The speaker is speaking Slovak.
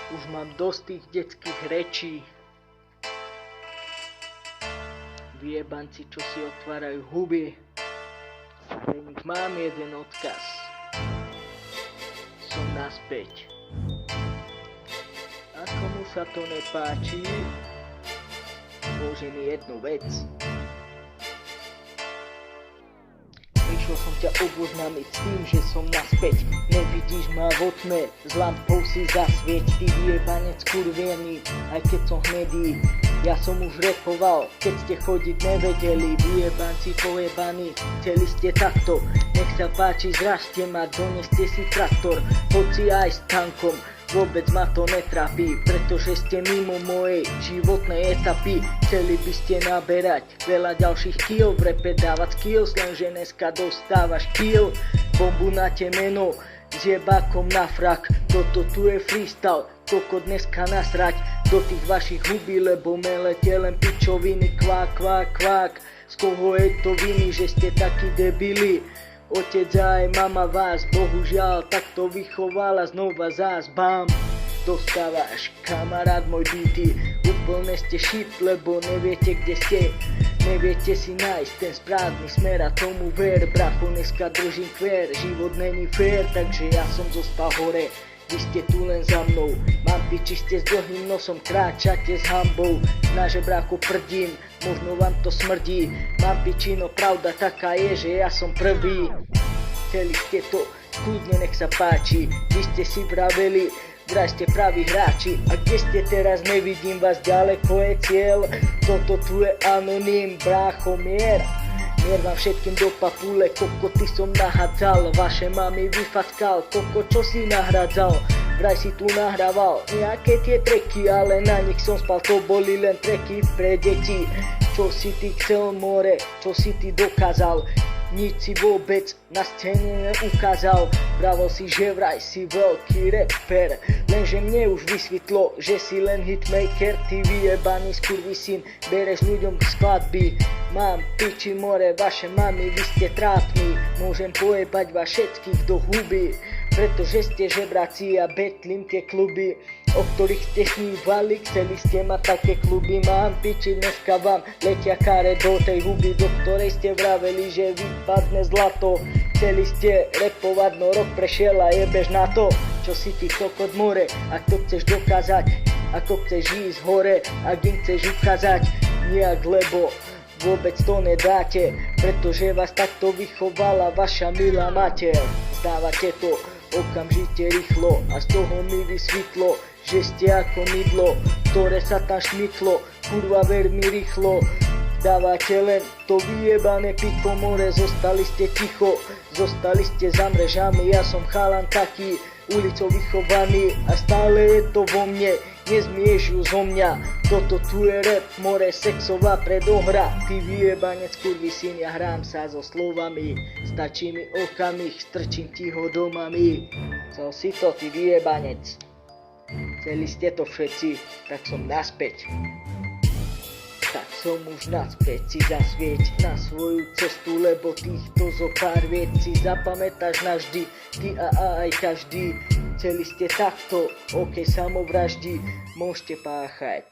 Už mám dosť tých detských rečí. Vyjebanci, čo si otvárajú huby. Pre nich mám jeden odkaz. Som naspäť. A komu sa to nepáči, môžem jednu vec. Prišiel som ťa oboznámiť s tým, že som naspäť. Nevidíš ma vo tme, s lampou si zasvieť. Ty vyjebanec kurvený, aj keď som hnedý. Ja som už repoval, keď ste chodiť nevedeli. Vyjebanci pojebaní, chceli ste takto. Nech sa páči, zražte ma, doneste si traktor. Hoci aj s tankom, vôbec ma to netrápi, pretože ste mimo mojej životnej etapy. Chceli by ste naberať veľa ďalších kill, v repe dávať skills, lenže dneska dostávaš kill. Bombu na temeno, s jebákom na frak. Toto tu je freestyle, koko dneska nasrať do tých vašich hubí, lebo melete len pičoviny, kvák, kvák, kvák. Z koho je to viny, že ste takí debili? Otec aj mama vás bohužiaľ takto vychovala, znova zás bam. Dostávaš, kamarát môj býty, úplne ste shit, lebo neviete kde ste. Neviete si nájsť ten správny smer a tomu ver, bracho, dneska držím kvér. Život není fér, takže ja som zostal hore. Vy ste tu len za mnou, mám piči, ste s dlhým nosom, kráčate s hambou. Na žebráku prdím, možno vám to smrdí. Mám piči, no pravda taká je, že ja som prvý. Chceli ste to, kľudne nech sa páči. Vy ste si vraveli, vraj ste praví hráči. A kde ste teraz, nevidím vás, ďaleko je cieľ. Toto tu je anonym, brácho, mier. Mier vám všetkým do papule, kokoty som nahádzal. Vaše mami vyfackal, koko čo si nahradzal. Vraj si tu nahrával nejaké tie treky, ale na nich som spal, to boli len treky pre deti. Čo si ty chcel, more, čo si ty dokázal? Nič si vôbec na scéne neukázal. Pravil si, že vraj si veľký rapper, lenže mne už vysvetlo, že si len hitmaker. Ty vyjebaný skurvisín, bereš ľuďom skladby. Mám piči more, vaše mami, vy ste trápni. Môžem pojebať vás všetkých do huby, pretože ste žebráci a betlím tie kluby, o ktorých ste snívali. Chceli ste mať také kluby, mám piči, dneska vám letia kare do tej huby, do ktorej ste vraveli, že vypadne zlato. Chceli ste repovať, no rok prešiel a jebeš na to. Čo si ty kokot more, ak to chceš dokázať, ako chceš ísť hore, ak im chceš ukázať nejak, lebo vôbec to nedáte, pretože vás takto vychovala vaša milá mater. Zdávate to okamžite rýchlo a z toho mi vysvetlo, že ste ako mydlo, ktoré sa tam šmitlo, kurva veľmi rýchlo. Dávate len to vyjebané piko more, zostali ste ticho, zostali ste za mrežami. Ja som chalan taký, ulicou vychovaný a stále je to vo mne, nezmieš ju zo mňa. Toto tu je rap, more, sexová predohra. Ty vyjebanec kurvisín, ja hrám sa so slovami, stačí mi okamih, strčím ti ho domami. Chcel si to, ty vyjebanec? Chceli ste to všetci, tak som naspäť. Tak som už naspäť, si zasvieť na svoju cestu, lebo týchto zo pár vecí zapamätáš navždy, ty a aj každý. Chceli ste takto, ok, samovraždy môžete páchať.